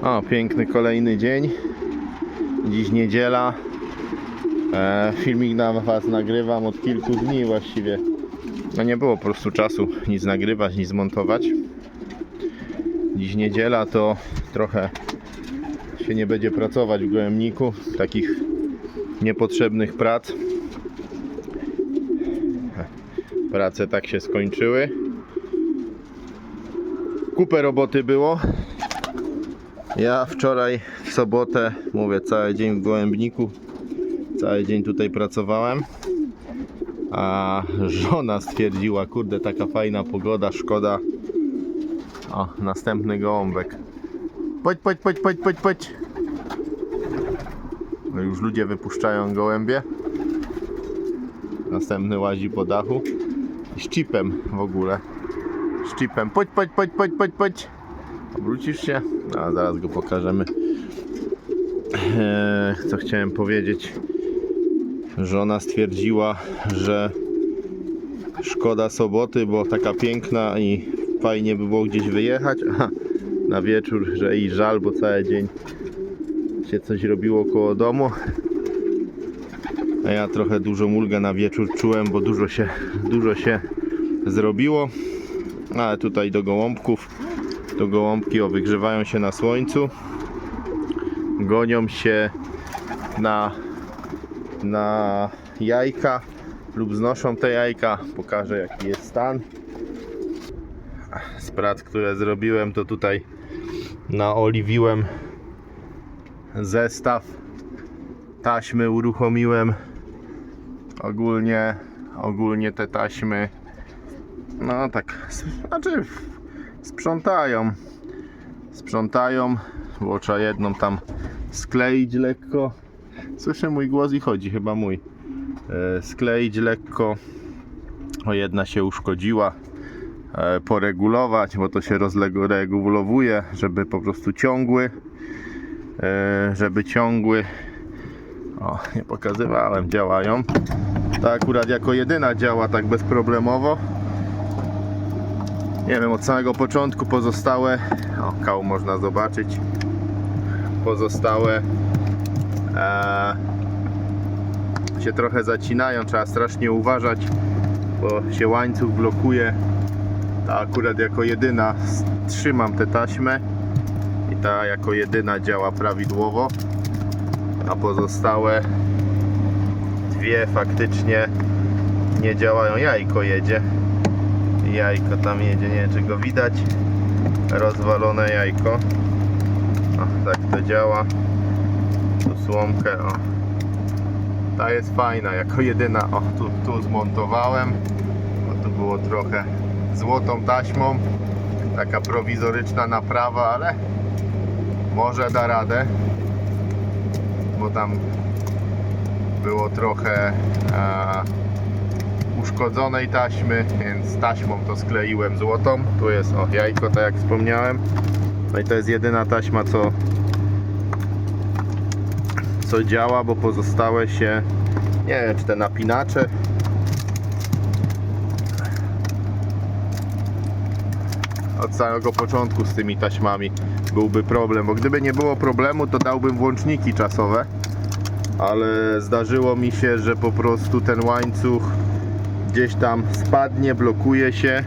O, piękny kolejny dzień. Dziś niedziela. Filmik na Was nagrywam od kilku dni właściwie. No nie było po prostu czasu nic nagrywać, nic montować. Dziś niedziela, to trochę się nie będzie pracować w gołębniku. Takich niepotrzebnych prac. Prace tak się skończyły. Kupę roboty było. Ja wczoraj w sobotę, mówię, cały dzień w gołębniku. Cały dzień tutaj pracowałem. A żona stwierdziła, kurde, taka fajna pogoda, szkoda. O, następny gołąbek. Podź. No już ludzie wypuszczają gołębie. Następny łazi po dachu. Z chipem w ogóle. Z chipem. Podź. Obrócisz się? A zaraz go pokażemy. Co chciałem powiedzieć? Żona stwierdziła, że szkoda soboty, bo taka piękna i fajnie by było gdzieś wyjechać. A na wieczór, że jej żal, bo cały dzień się coś robiło koło domu. A ja trochę dużo ulgę na wieczór czułem, bo dużo się zrobiło. Ale tutaj do gołąbków. To gołąbki wygrzewają się na słońcu. Gonią się na jajka lub znoszą te jajka. Pokażę, jaki jest stan. Z prac, które zrobiłem, to tutaj naoliwiłem zestaw. Taśmy uruchomiłem. Ogólnie te taśmy, no tak, znaczy sprzątają, bo trzeba jedną tam skleić lekko. Słyszę mój głos i chodzi, chyba mój. Skleić lekko. O, jedna się uszkodziła. Poregulować, bo to się regulowuje, żeby po prostu ciągły. O, nie pokazywałem, działają. Ta akurat jako jedyna działa tak bezproblemowo. Nie wiem, od samego początku pozostałe, o, kał można zobaczyć, pozostałe się trochę zacinają, trzeba strasznie uważać, bo się łańcuch blokuje. Ta akurat jako jedyna trzymam tę taśmę i ta jako jedyna działa prawidłowo, a pozostałe dwie faktycznie nie działają. Jajko jedzie. Jajko tam jedzie, nie wiem, czy go widać. Rozwalone jajko. O, tak to działa. Tu słomkę, o. Ta jest fajna, jako jedyna. O, tu zmontowałem. O, tu było trochę złotą taśmą. Taka prowizoryczna naprawa, ale może da radę. Bo tam było trochę uszkodzonej taśmy, więc taśmą to skleiłem złotą. Tu jest, o, jajko, tak jak wspomniałem. No i to jest jedyna taśma, co działa, bo pozostałe się, nie wiem, czy te napinacze, od samego początku z tymi taśmami byłby problem, bo gdyby nie było problemu, to dałbym włączniki czasowe, ale zdarzyło mi się, że po prostu ten łańcuch gdzieś tam spadnie, blokuje się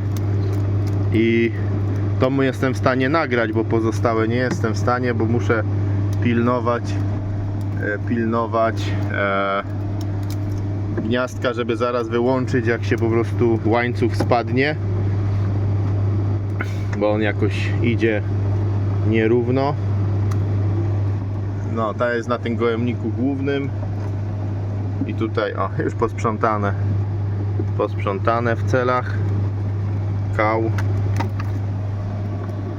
i to mu jestem w stanie nagrać, bo pozostałe nie jestem w stanie, bo muszę pilnować gniazdka, żeby zaraz wyłączyć, jak się po prostu łańcuch spadnie, bo on jakoś idzie nierówno. No, ta jest na tym gołębniku głównym i tutaj, o, już posprzątane w celach. Kał.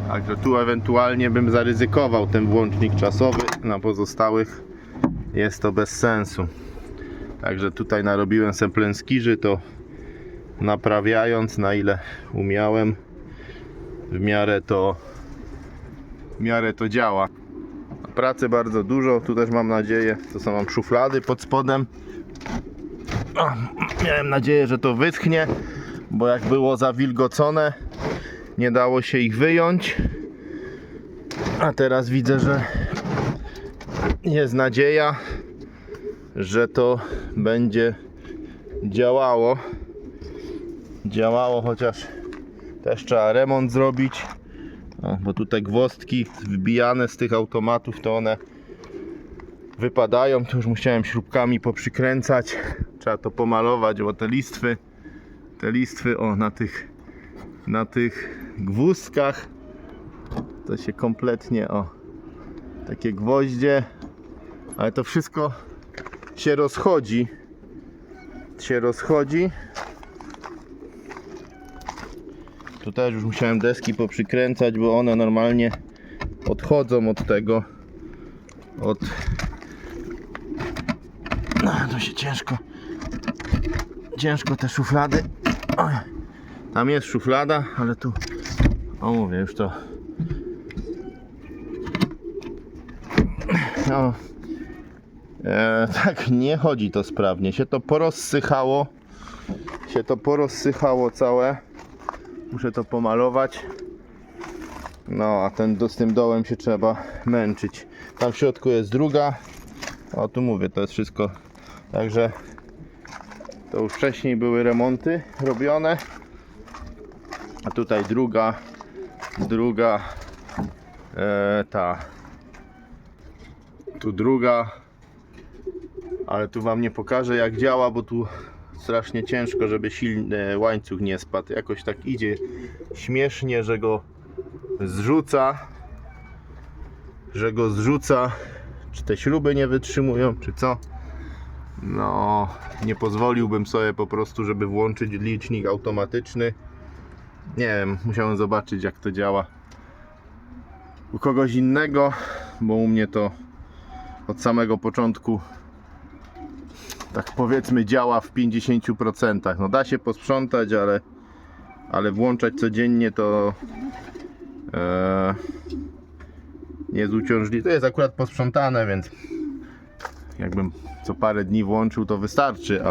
Także tu ewentualnie bym zaryzykował ten włącznik czasowy, na pozostałych jest to bez sensu. Także tutaj narobiłem sobie plęskirzy, to naprawiając na ile umiałem, w miarę to działa. Pracy bardzo dużo, tu też mam nadzieję, to są mam szuflady pod spodem. O, miałem nadzieję, że to wyschnie, bo jak było zawilgocone, nie dało się ich wyjąć. A teraz widzę, że jest nadzieja, że to będzie działało, chociaż też trzeba remont zrobić, bo tutaj gwozdki wbijane z tych automatów, to one wypadają, to już musiałem śrubkami poprzykręcać, trzeba to pomalować, bo te listwy na tych gwózdkach to się kompletnie, takie gwoździe, ale to wszystko się rozchodzi. Tu też już musiałem deski poprzykręcać, bo one normalnie odchodzą od tego. To się ciężko te szuflady. Oj, tam jest szuflada, ale tu, mówię, już to. Tak nie chodzi to sprawnie, się to porozsychało całe, muszę to pomalować, a z tym dołem się trzeba męczyć. Tam w środku jest druga, tu mówię, to jest wszystko, także to już wcześniej były remonty robione, a tutaj druga druga, ale tu wam nie pokażę jak działa, bo tu strasznie ciężko, żeby silny łańcuch nie spadł. Jakoś tak idzie śmiesznie, że go zrzuca, czy te śruby nie wytrzymują, czy co. Nie pozwoliłbym sobie po prostu, żeby włączyć licznik automatyczny. Nie wiem, musiałem zobaczyć jak to działa u kogoś innego, bo u mnie to od samego początku, tak powiedzmy, działa w 50%. Da się posprzątać, ale włączać codziennie to nie jest uciążliwe. To jest akurat posprzątane, więc jakbym co parę dni włączył, to wystarczy,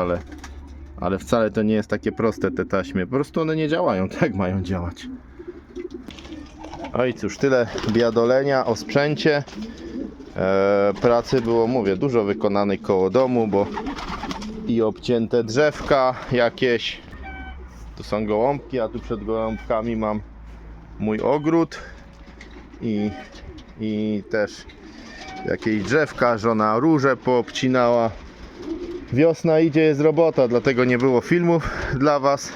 ale wcale to nie jest takie proste, te taśmy. Po prostu one nie działają tak jak mają działać. I cóż, tyle biadolenia o sprzęcie. Pracy było, mówię, dużo wykonanych koło domu, bo i obcięte drzewka jakieś, tu są gołąbki, a tu przed gołąbkami mam mój ogród i też jakieś drzewka, żona róże poobcinała. Wiosna idzie, jest robota, dlatego nie było filmów dla was.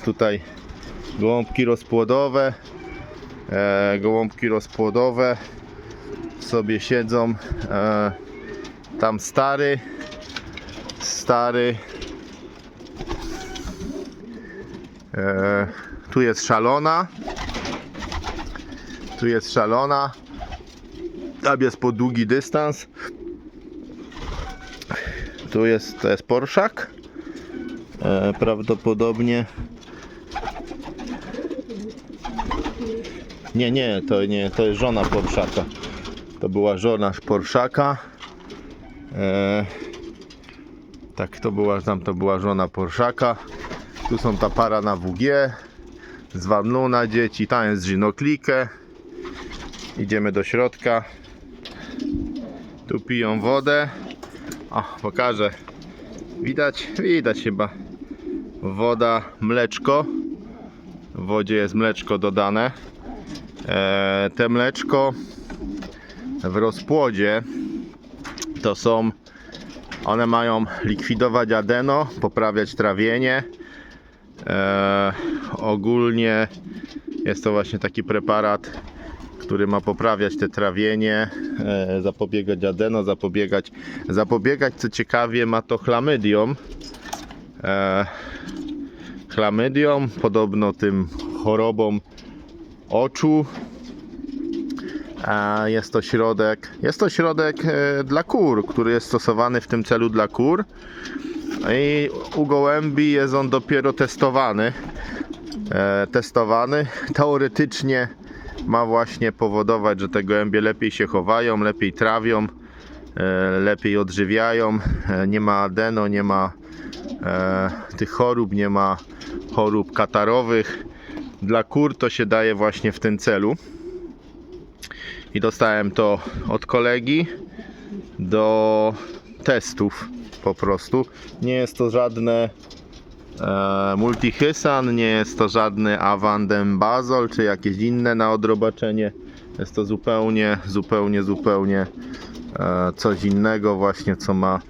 Tutaj gołąbki rozpłodowe sobie siedzą. Tam stary. Tu jest szalona. Tam jest po długi dystans. To jest Porszak. Prawdopodobnie. Nie, to jest żona Porszaka. To była żona Porszaka. Tak, to była żona Porszaka. Tu są ta para na WG. Z Wanluna dzieci. Tam jest Żinoklikę. Idziemy do środka. Tu piją wodę. Pokażę. Widać chyba. Woda, mleczko. W wodzie jest mleczko dodane. Te mleczko w rozpłodzie to są, one mają likwidować adeno, poprawiać trawienie. Ogólnie jest to właśnie taki preparat, który ma poprawiać te trawienie, zapobiegać adeno, zapobiegać, co ciekawie, ma to chlamydiom. Podobno tym chorobom oczu. Jest to środek dla kur, który jest stosowany w tym celu dla kur. I u gołębi jest on dopiero testowany. Teoretycznie ma właśnie powodować, że te gołębie lepiej się chowają, lepiej trawią, lepiej odżywiają. Nie ma adeno, nie ma tych chorób, nie ma chorób katarowych. Dla kur to się daje właśnie w tym celu. i dostałem to od kolegi do testów po prostu. Nie jest to żadne Multihysan, nie jest to żadny Avandem Bazol czy jakieś inne na odrobaczenie. Jest to zupełnie coś innego właśnie, co ma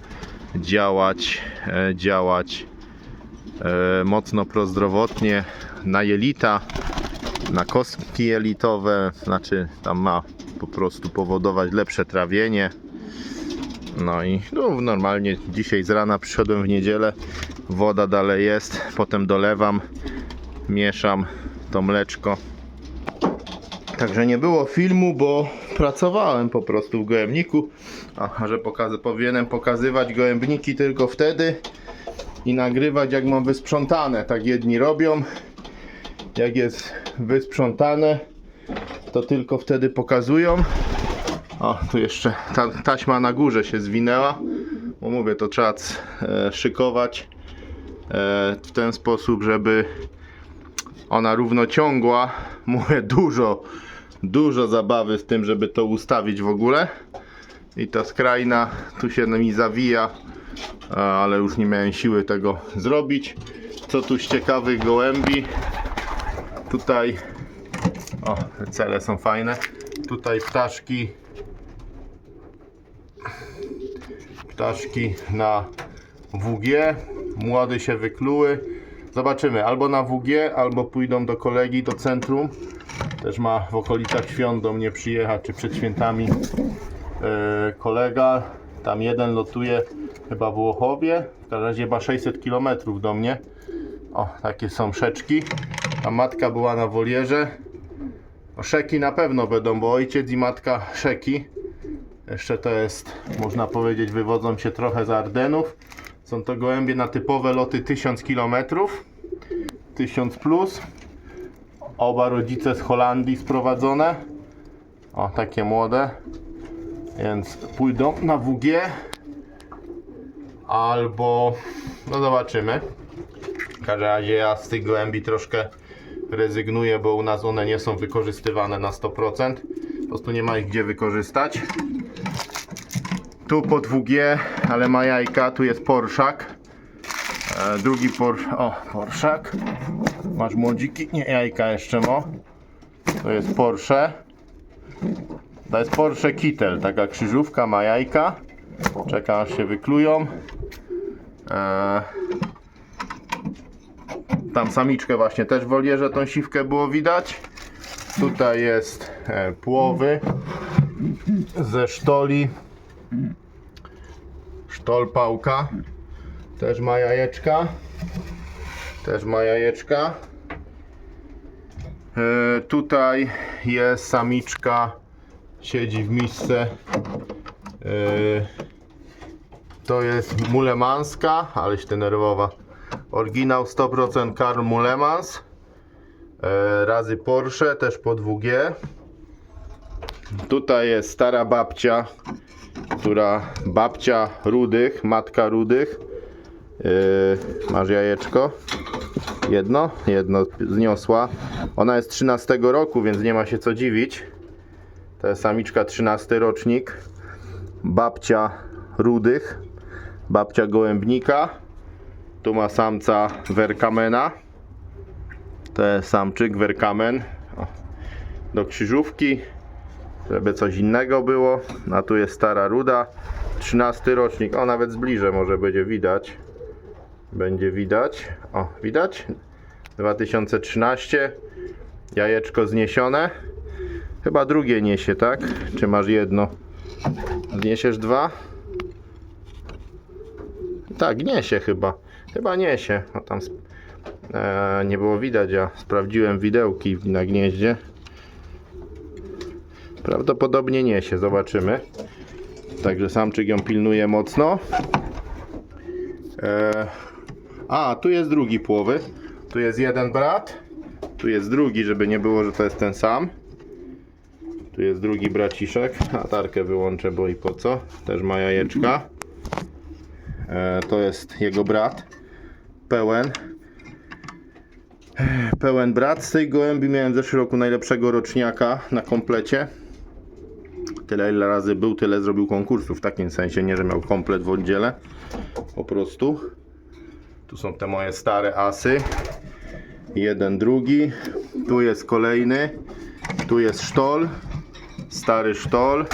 działać mocno prozdrowotnie na jelita, na kostki jelitowe, znaczy tam ma po prostu powodować lepsze trawienie. No i normalnie dzisiaj z rana przyszedłem w niedzielę, woda dalej jest, potem dolewam, mieszam to mleczko. Także nie było filmu, bo pracowałem po prostu w gołębniku. A że powinienem pokazywać gołębniki tylko wtedy i nagrywać jak mam wysprzątane. Tak jedni robią. Jak jest wysprzątane, to tylko wtedy pokazują. O, tu jeszcze ta taśma na górze się zwinęła. Bo mówię, to trzeba szykować w ten sposób, żeby ona równociągła. Mówię, dużo zabawy z tym, żeby to ustawić w ogóle. I ta skrajna tu się mi zawija, ale już nie miałem siły tego zrobić. Co tu z ciekawych gołębi? Tutaj, o, te cele są fajne. Tutaj ptaszki na WG. Młode się wykluły. Zobaczymy, albo na WG, albo pójdą do kolegi, do centrum. Też ma w okolicach świąt do mnie przyjechać, czy przed świętami kolega. Tam jeden lotuje chyba w Łochowie. W każdym razie chyba 600 km do mnie. O, takie są szeczki. A matka była na wolierze. O, szeki na pewno będą, bo ojciec i matka szeki. Jeszcze to jest, można powiedzieć, wywodzą się trochę z Ardenów. Są to gołębie na typowe loty 1000 km. 1000 plus. Oba rodzice z Holandii sprowadzone. O, takie młode. Więc pójdą na WG. Albo, no zobaczymy. W każdym razie ja z tych gołębi troszkę rezygnuję, bo u nas one nie są wykorzystywane na 100%. Po prostu nie ma ich gdzie wykorzystać. Tu pod WG, ale ma jajka. Tu jest porszak. Drugi porszak. Masz młodziki? Nie, jajka jeszcze ma. To jest Porsche. To jest Porsche Kittel. Taka krzyżówka, ma jajka. Czeka aż się wyklują. Tam samiczkę właśnie też w wolierze, tą siwkę było widać. Tutaj jest płowy ze sztoli. Sztolpałka. Też ma jajeczka. Tutaj jest samiczka. Siedzi w misce. To jest mulemanska, ale się nerwowa. Oryginał 100% Karl Mulemans. Razy Porsche, też pod WG. Tutaj jest stara babcia, babcia rudych, matka rudych. Masz jajeczko. Jedno zniosła. Ona jest 13 roku, więc nie ma się co dziwić. To jest samiczka 13 rocznik. Babcia rudych. Babcia gołębnika. Tu ma samca Werkamena. To jest samczyk Werkamen. Do krzyżówki, żeby coś innego było. A tu jest stara ruda. 13 rocznik. O, nawet zbliżę, może będzie widać. O, widać? 2013. Jajeczko zniesione. Chyba drugie niesie, tak? Czy masz jedno? Zniesiesz dwa? Tak, niesie chyba. Chyba niesie. O, tam nie było widać, ja sprawdziłem widełki na gnieździe. Prawdopodobnie niesie, zobaczymy. Także samczyk ją pilnuje mocno. A, tu jest drugi płowy. Tu jest jeden brat. Tu jest drugi, żeby nie było, że to jest ten sam. Tu jest drugi braciszek. Latarkę wyłączę, bo i po co. Też ma jajeczka. To jest jego brat. Pełen brat. Z tej gołębi miałem w zeszłym roku najlepszego roczniaka na komplecie. Tyle ile razy był, tyle zrobił konkursów. W takim sensie, nie że miał komplet w oddziale. Po prostu. Tu są te moje stare asy. Jeden, drugi. Tu jest kolejny. Tu jest sztol. Stary sztol.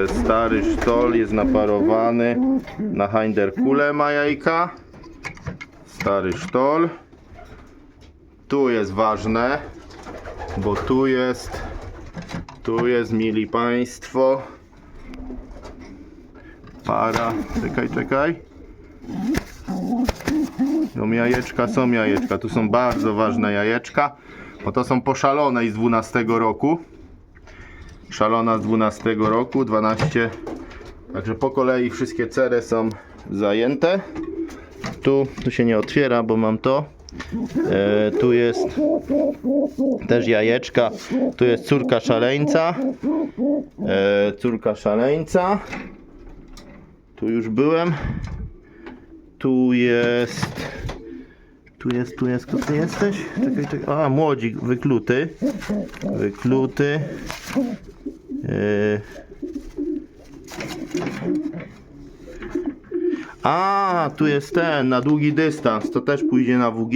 Stary sztol jest naparowany na Hinderkule, ma jajka. Stary sztol. Tu jest ważne, bo tu jest, mili Państwo, para, czekaj. Są jajeczka, tu są bardzo ważne jajeczka, bo to są po szalonej z 12 roku. Szalona z 12 roku, 12, także po kolei wszystkie cery są zajęte. Tu się nie otwiera, bo mam to. Tu jest też jajeczka. Tu jest córka szaleńca. Tu już byłem. Tu jest. Kto ty jesteś? Czekaj. A, młodzik wykluty. A, tu jest ten, na długi dystans, to też pójdzie na WG.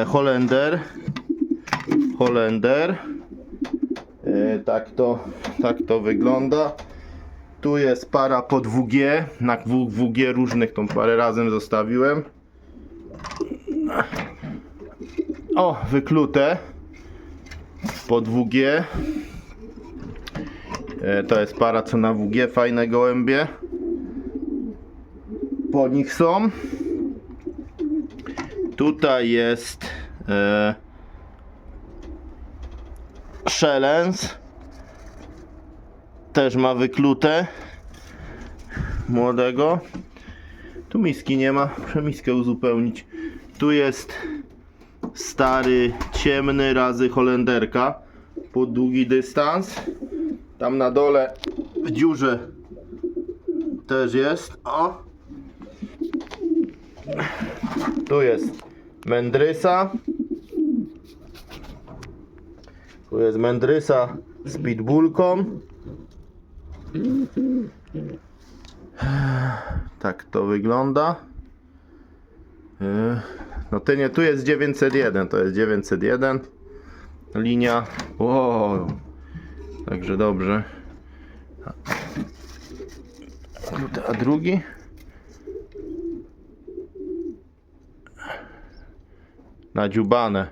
Holender. Tak to wygląda. Tu jest para pod WG, na WG różnych, tą parę razem zostawiłem. O, wyklute pod WG. To jest para co na WG, fajne gołębie. Po nich są. Tutaj jest szelens. Też ma wyklute. Młodego. Tu miski nie ma. Muszę miskę uzupełnić. Tu jest stary, ciemny razy holenderka. Pod długi dystans. Tam na dole w dziurze też jest. O! Tu jest mędrysa. Tu jest mędrysa z pitbullką. Tak to wygląda. No tu jest 901. To jest 901. Linia. Wow. Także dobrze. A drugi? Nadziubane.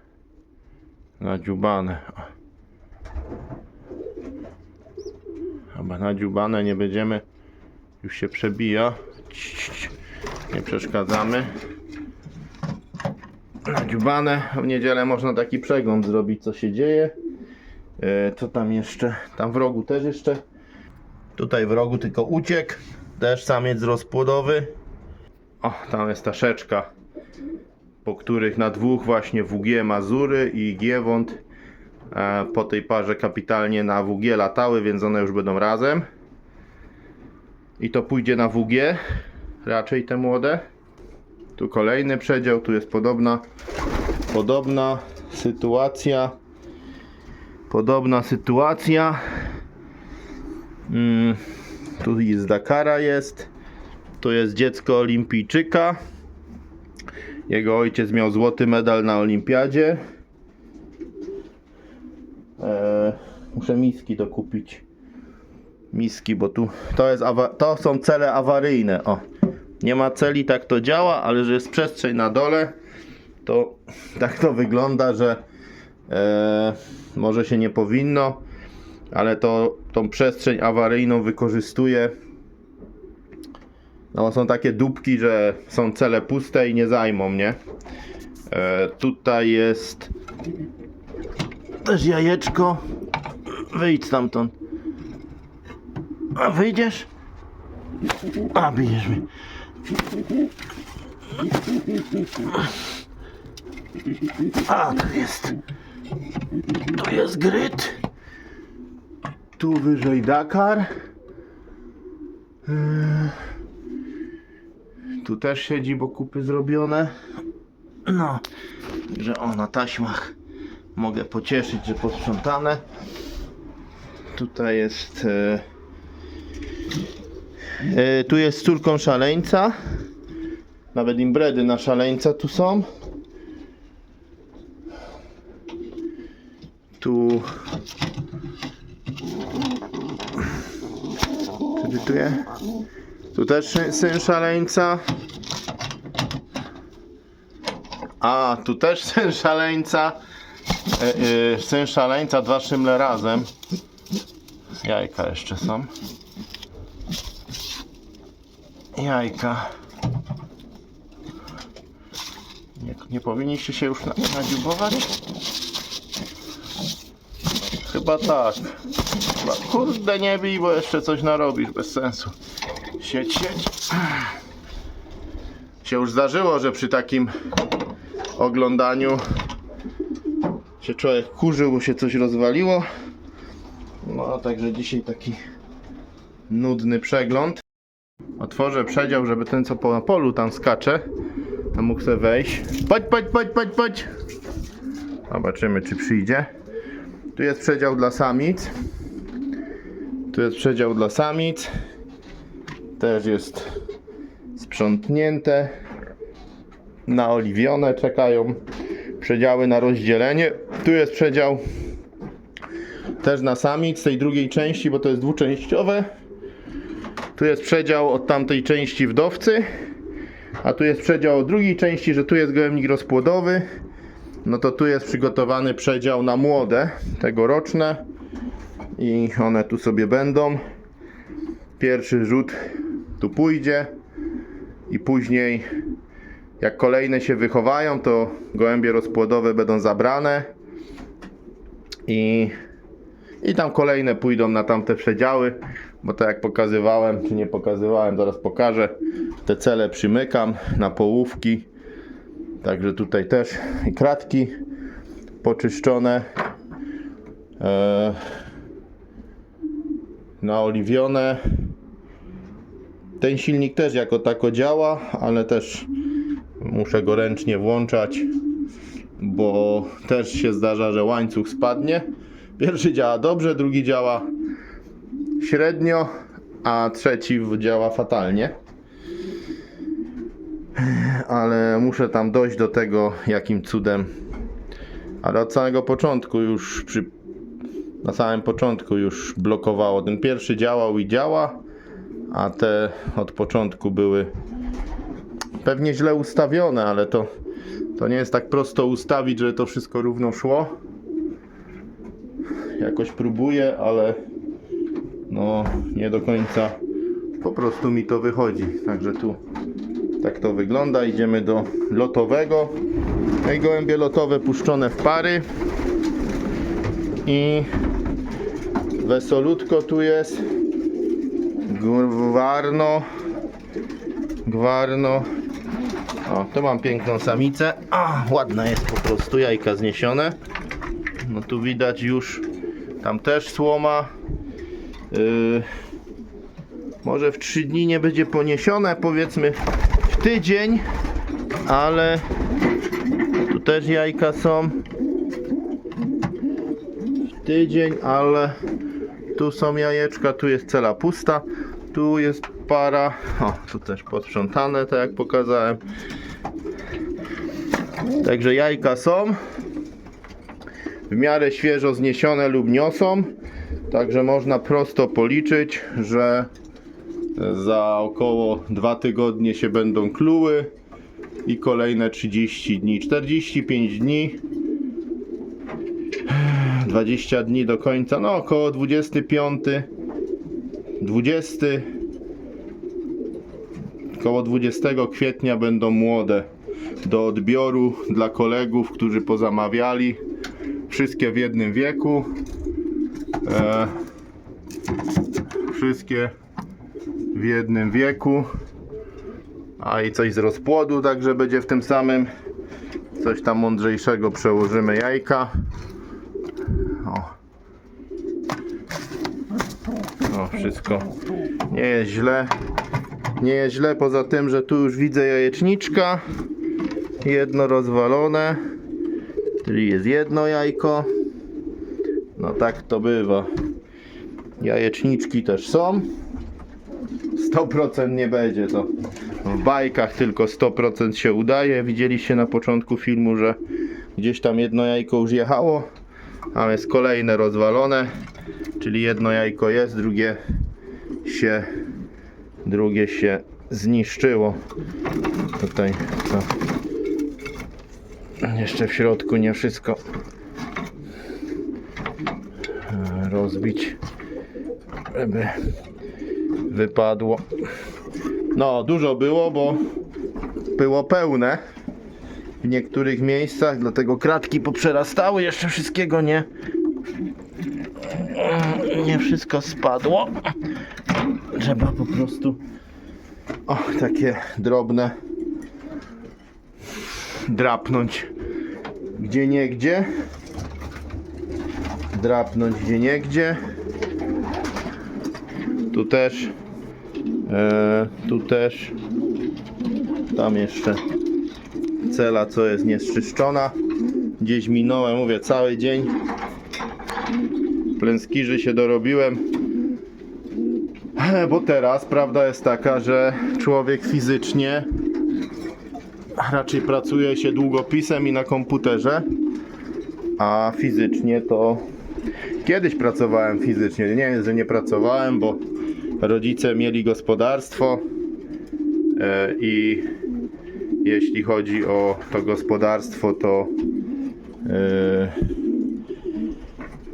Chyba nadziubane, nie będziemy. Już się przebija. Nie przeszkadzamy. Nadziubane. W niedzielę można taki przegląd zrobić, co się dzieje. Co tam jeszcze? Tam w rogu też jeszcze. Tutaj w rogu tylko uciekł. Też samiec rozpłodowy. O, tam jest ta szeczka, po których na dwóch właśnie WG Mazury i Giewont po tej parze kapitalnie na WG latały, więc one już będą razem. I to pójdzie na WG, raczej te młode. Tu kolejny przedział, tu jest podobna sytuacja. Tu z Dakara jest. To jest dziecko olimpijczyka. Jego ojciec miał złoty medal na olimpiadzie. Muszę miski dokupić. Miski, bo tu to są cele awaryjne. O, nie ma celi, tak to działa, ale że jest przestrzeń na dole, to tak to wygląda, że może się nie powinno, ale tą przestrzeń awaryjną wykorzystuje. No, są takie dupki, że są cele puste i nie zajmą, nie? Tutaj jest też jajeczko. Wyjdź stamtąd. A wyjdziesz? A, bijesz mnie. A, tu jest gryt. Tu wyżej Dakar. Tu też siedzi, bo kupy zrobione. No, że na taśmach mogę pocieszyć, że posprzątane. tutaj jest tu jest z córką szaleńca. Nawet imbredy na szaleńca tu są. Tu czytuję. Tu też syn szaleńca. A, tu też syn szaleńca. Syn szaleńca, 2 szymle razem. Jajka jeszcze są. Jajka. Nie powinniście się już nadziubować? Chyba tak. Chyba, kurde, nie bij, bo jeszcze coś narobisz, bez sensu. Siedź. Się już zdarzyło, że przy takim oglądaniu się człowiek kurzył, bo się coś rozwaliło. No, także dzisiaj taki nudny przegląd. Otworzę przedział, żeby ten, co po polu tam skacze, to mógł sobie wejść. Chodź. Zobaczymy, czy przyjdzie. Tu jest przedział dla samic. Też jest sprzątnięte. Naoliwione, czekają przedziały na rozdzielenie. Tu jest przedział też na samic, z tej drugiej części, bo to jest dwuczęściowe. Tu jest przedział od tamtej części wdowcy, a tu jest przedział od drugiej części, że tu jest gołębnik rozpłodowy. No to tu jest przygotowany przedział na młode, tegoroczne, i one tu sobie będą. Pierwszy rzut tu pójdzie i później, jak kolejne się wychowają, to gołębie rozpłodowe będą zabrane i tam kolejne pójdą na tamte przedziały, bo tak jak pokazywałem, czy nie pokazywałem, zaraz pokażę, te cele przymykam na połówki, także tutaj też i kratki poczyszczone, naoliwione. Ten silnik też jako tako działa, ale też muszę go ręcznie włączać, bo też się zdarza, że łańcuch spadnie. Pierwszy działa dobrze, drugi działa średnio, a trzeci działa fatalnie. Ale muszę tam dojść do tego, jakim cudem. Ale od samego początku już na samym początku już blokowało. Ten pierwszy działał i działa, a te od początku były pewnie źle ustawione, ale to nie jest tak prosto ustawić, żeby to wszystko równo szło. Jakoś próbuję, ale no nie do końca po prostu mi to wychodzi. Także tu tak to wygląda. Idziemy do lotowego. No i gołębie lotowe puszczone w pary. I wesolutko tu jest. Gwarno. O, tu mam piękną samicę. Ładna jest po prostu, jajka zniesione. No tu widać już, tam też słoma. Może w 3 dni nie będzie poniesione, powiedzmy w tydzień, ale tu też jajka są. W tydzień, ale tu są jajeczka, tu jest cela pusta, tu jest para. O, tu też posprzątane, tak jak pokazałem. Także jajka są w miarę świeżo zniesione lub niosą. Także można prosto policzyć, że za około 2 tygodnie się będą kluły i kolejne 30 dni, 45 dni, 20 dni do końca, no około 25, 20, około 20 kwietnia będą młode do odbioru dla kolegów, którzy pozamawiali. Wszystkie w jednym wieku. Wszystkie w jednym wieku. A i coś z rozpłodu, także będzie w tym samym. Coś tam mądrzejszego, przełożymy jajka. O, wszystko nie jest źle. Nie jest źle, poza tym, że tu już widzę jajeczniczka. Jedno rozwalone. Czyli jest jedno jajko. No tak to bywa. Jajeczniczki też są. 100% nie będzie to w bajkach, tylko 100% się udaje. Widzieliście na początku filmu, że gdzieś tam jedno jajko już jechało, ale jest kolejne rozwalone, czyli jedno jajko jest, drugie się zniszczyło. Tutaj co? Jeszcze w środku nie wszystko rozbić, żeby wypadło. No, dużo było, bo było pełne w niektórych miejscach, dlatego kratki poprzerastały, jeszcze wszystkiego nie wszystko spadło. Trzeba po prostu takie drobne drapnąć gdzieniegdzie. Tu też. Tam jeszcze cela, co jest nieszczyszczona. Gdzieś minąłem, mówię, cały dzień. Plęskirzy się dorobiłem. Bo teraz prawda jest taka, że człowiek fizycznie raczej pracuje się długopisem i na komputerze, a fizycznie to kiedyś pracowałem fizycznie. Nie jest, że nie pracowałem, bo rodzice mieli gospodarstwo i jeśli chodzi o to gospodarstwo, to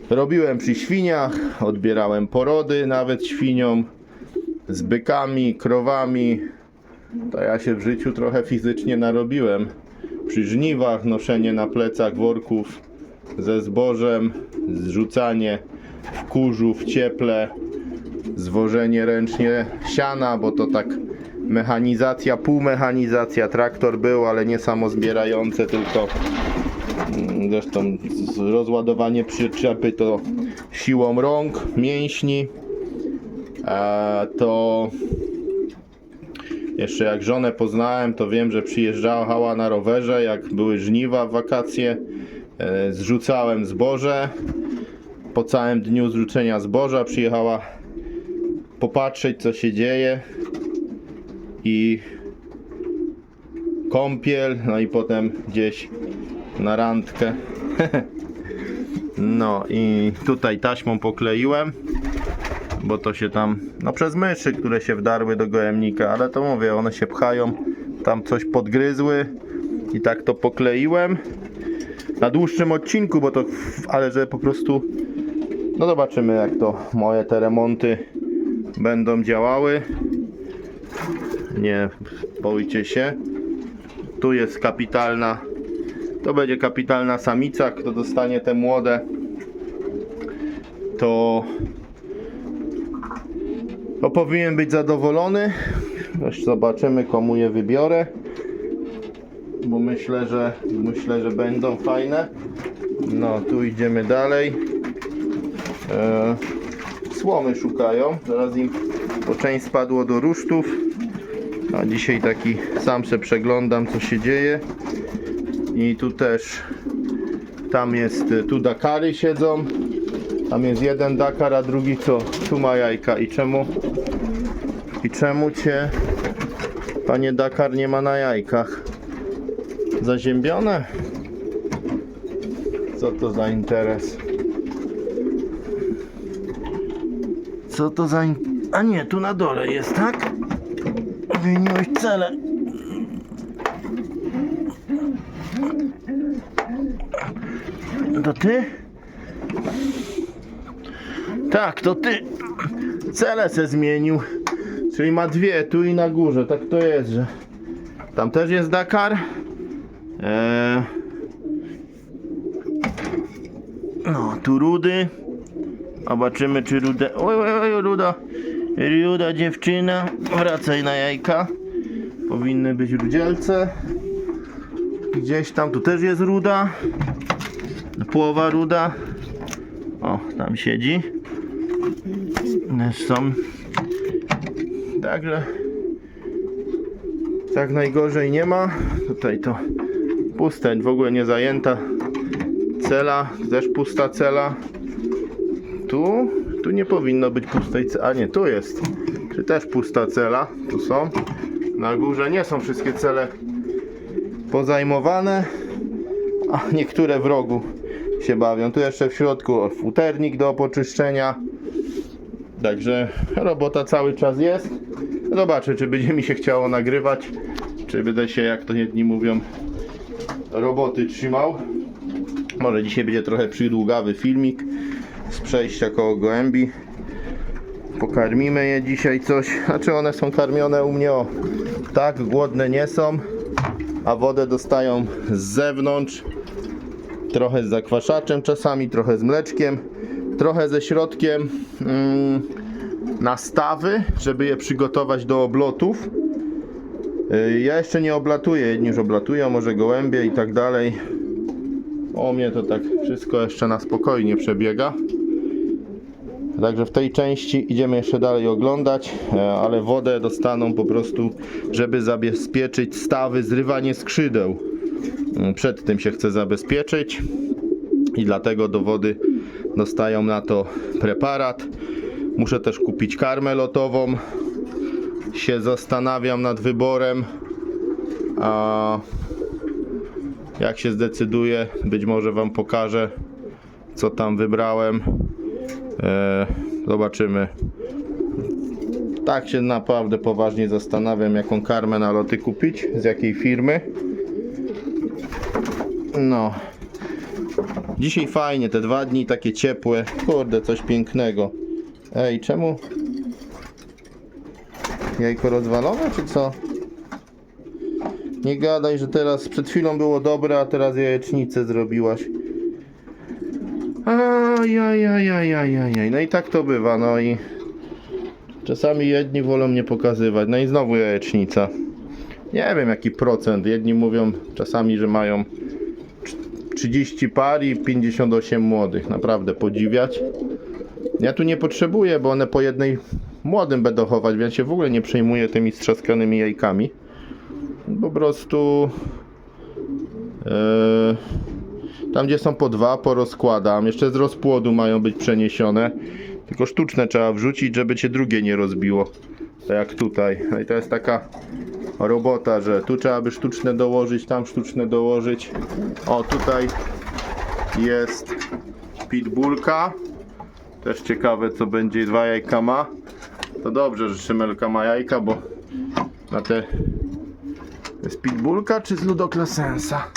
robiłem przy świniach, odbierałem porody nawet świniom, z bykami, krowami. To ja się w życiu trochę fizycznie narobiłem. Przy żniwach, noszenie na plecach worków ze zbożem, zrzucanie w kurzu, w cieple, zwożenie ręcznie siana, bo to tak mechanizacja, półmechanizacja, traktor był, ale nie samozbierające, tylko zresztą rozładowanie przyczepy to siłą rąk, mięśni. To jeszcze jak żonę poznałem, to wiem, że przyjeżdżała na rowerze, jak były żniwa w wakacje, zrzucałem zboże. Po całym dniu zrzucenia zboża przyjechała popatrzeć, co się dzieje, i kąpiel, no i potem gdzieś na randkę. No i tutaj taśmą pokleiłem, bo to się tam, no przez myszy, które się wdarły do gołębnika, ale to mówię, one się pchają, tam coś podgryzły i tak to pokleiłem na dłuższym odcinku, bo to, ale że po prostu, no zobaczymy, jak to moje te remonty będą działały. Nie bójcie się. Tu jest kapitalna, to będzie kapitalna samica. Kto dostanie te młode, to powinien być zadowolony. Już zobaczymy, komu je wybiorę, bo myślę, że będą fajne. No, tu idziemy dalej. Słomy szukają, zaraz im po część spadło do rusztów, a dzisiaj taki sam se przeglądam, co się dzieje. I tu też, tam jest, tu dakary siedzą, tam jest jeden dakar, a drugi co? Tu ma jajka. I czemu cię, panie dakar, nie ma na jajkach? Zaziębione? Co to za interes? Co to za... A nie, tu na dole jest, tak? Wyniłeś cele. To ty? Tak, to ty. Cele se zmienił. Czyli ma dwie, tu i na górze. Tak to jest, że... Tam też jest dakar. No, tu rudy. Zobaczymy, czy ruda... Oj, ruda dziewczyna. Wracaj na jajka. Powinny być rudzielce. Gdzieś tam, tu też jest ruda. Połowa ruda. O, tam siedzi. Też są. Także tak najgorzej nie ma. Tutaj to puste, w ogóle nie zajęta cela. Też pusta cela. Tu nie powinno być pustej celi. A nie, tu jest. Czy też pusta cela? Tu są. Na górze nie są wszystkie cele pozajmowane, a niektóre w rogu się bawią. Tu jeszcze w środku futernik do poczyszczenia. Także robota cały czas jest. Zobaczę, czy będzie mi się chciało nagrywać, czy będę się, jak to jedni mówią, roboty trzymał. Może dzisiaj będzie trochę przydługawy filmik z przejścia koło gołębi. Pokarmimy je dzisiaj coś. Znaczy one są karmione u mnie, o tak, głodne nie są, a wodę dostają z zewnątrz. Trochę z zakwaszaczem czasami, trochę z mleczkiem, trochę ze środkiem na stawy, żeby je przygotować do oblotów. Ja jeszcze nie oblatuję, jedni już oblatują, może gołębie i tak dalej. O mnie to tak wszystko jeszcze na spokojnie przebiega. Także w tej części idziemy jeszcze dalej oglądać, ale wodę dostaną po prostu, żeby zabezpieczyć stawy, zrywanie skrzydeł. Przed tym się chce zabezpieczyć i dlatego do wody dostają na to preparat. Muszę też kupić karmę lotową. Się zastanawiam nad wyborem. A jak się zdecyduję, być może Wam pokażę, co tam wybrałem. Zobaczymy. Tak się naprawdę poważnie zastanawiam, jaką karmę na loty kupić, z jakiej firmy. No. Dzisiaj fajnie, te 2 dni takie ciepłe. Kurde, coś pięknego. Ej, czemu? Jajko rozwalone, czy co? Nie gadaj, że teraz przed chwilą było dobre, a teraz jajecznicę zrobiłaś. Ajajajajajajaj. No i tak to bywa, no i czasami jedni wolą nie pokazywać. No i znowu jajecznica. Nie wiem jaki procent. Jedni mówią czasami, że mają 30 par i 58 młodych. Naprawdę podziwiać. Ja tu nie potrzebuję, bo one po jednej młodym będą chować, więc się w ogóle nie przejmuję tymi strzaskanymi jajkami. Po prostu tam gdzie są po 2 porozkładam. Jeszcze z rozpłodu mają być przeniesione. Tylko sztuczne trzeba wrzucić, żeby cię drugie nie rozbiło. Tak jak tutaj. No i to jest taka robota, że tu trzeba by sztuczne dołożyć, tam sztuczne dołożyć. O, tutaj jest pitbullka. Też ciekawe, co będzie. 2 jajka ma. To dobrze, że szymelka ma jajka, bo na te... To jest pitbullka czy z Ludoclesensa?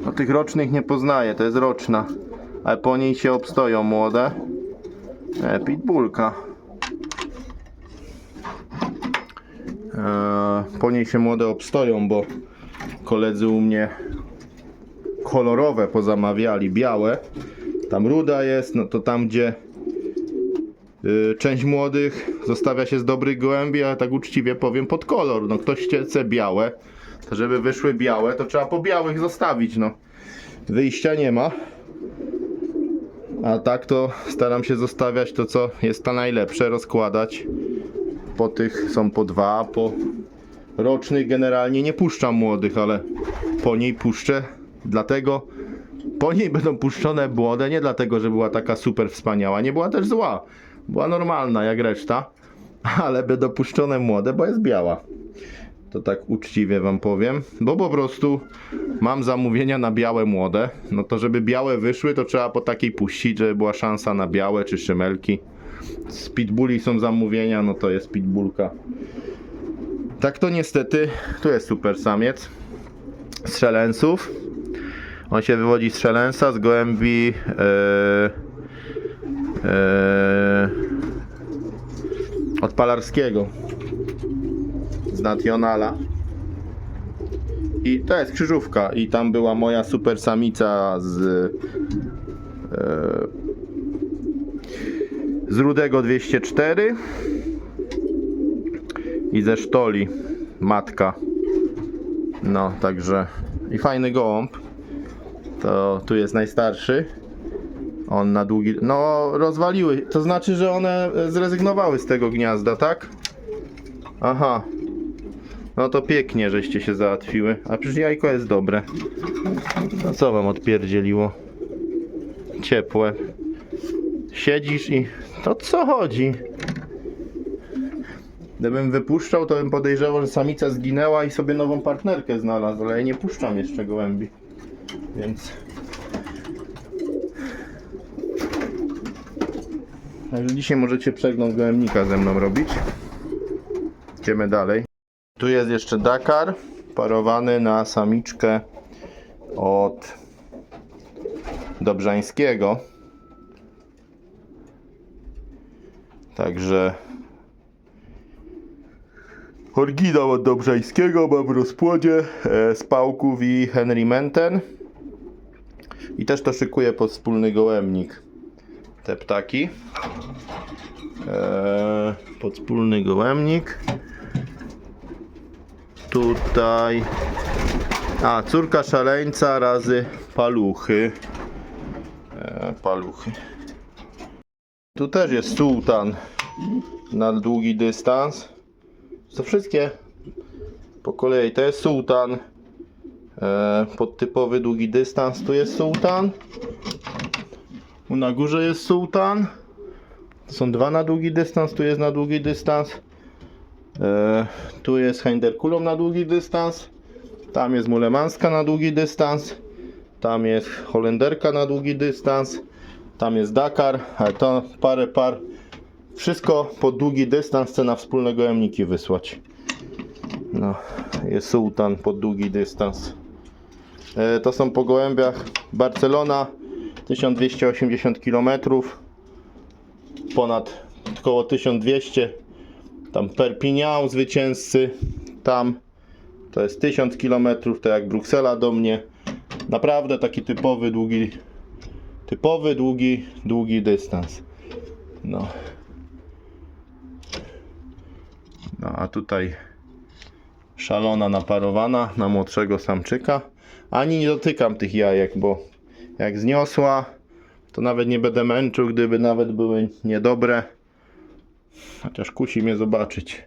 No tych rocznych nie poznaję, to jest roczna. Ale po niej się obstoją młode. Pitbullka. Po niej się młode obstoją, bo koledzy u mnie kolorowe pozamawiali, białe. Tam ruda jest, no to tam gdzie część młodych zostawia się z dobrych gołębi, ale tak uczciwie powiem pod kolor. No ktoś chce białe, to żeby wyszły białe, to trzeba po białych zostawić, no. Wyjścia nie ma. A tak to staram się zostawiać to, co jest ta najlepsze, rozkładać. Po tych są po 2, po rocznych generalnie nie puszczam młodych, ale po niej puszczę, dlatego po niej będą puszczone młode, nie dlatego, że była taka super wspaniała, nie była też zła, była normalna jak reszta, ale będą puszczone młode, bo jest biała. To tak uczciwie wam powiem, bo po prostu mam zamówienia na białe młode. No to żeby białe wyszły, to trzeba po takiej puścić, żeby była szansa na białe czy szymelki. Z pitbulli są zamówienia, no to jest pitbullka. Tak to niestety, tu jest super samiec z szelensów. On się wywodzi z szelensa, z gołębi od Palarskiego, z Nationala. I to jest krzyżówka. I tam była moja super samica z Rudego 204 i ze Sztoli matka. No także i fajny gołąb. To tu jest najstarszy. On na długi... No rozwaliły. To znaczy, że one zrezygnowały z tego gniazda, tak? Aha. No to pięknie, żeście się załatwiły. A przecież jajko jest dobre. A co wam odpierdzieliło? Ciepłe. Siedzisz i To co chodzi? Gdybym wypuszczał, to bym podejrzewał, że samica zginęła i sobie nową partnerkę znalazł, ale ja nie puszczam jeszcze gołębi. Więc... Także dzisiaj możecie przegląd gołębnika ze mną robić. Idziemy dalej. Tu jest jeszcze Dakar parowany na samiczkę od Dobrzańskiego. Także oryginał od Dobrzańskiego mam w rozpłodzie z Pałków i Henry Menten. I też to szykuję pod wspólny gołębnik. Te ptaki. Pod wspólny gołębnik. Tutaj córka szaleńca razy paluchy. Paluchy. Tu też jest sułtan na długi dystans. To wszystkie po kolei. To jest sułtan pod typowy długi dystans. Tu jest sułtan. Tu na górze jest sułtan. To są dwa na długi dystans. Tu jest na długi dystans. Tu jest Heinderkulom na długi dystans. Tam jest Mulemanska na długi dystans. Tam jest Holenderka na długi dystans. Tam jest Dakar, ale to parę par. Wszystko pod długi dystans chcę na wspólne gołębniki wysłać. No, jest sułtan pod długi dystans. To są po gołębiach Barcelona 1280 km. Ponad około 1200. Tam Perpignan zwycięzcy. Tam to jest 1000 km, to jak Bruksela do mnie. Naprawdę taki typowy długi dystans. No. No a tutaj szalona naparowana na młodszego samczyka. Ani nie dotykam tych jajek, bo jak zniosła, to nawet nie będę męczył, gdyby nawet były niedobre. Chociaż kusi mnie zobaczyć.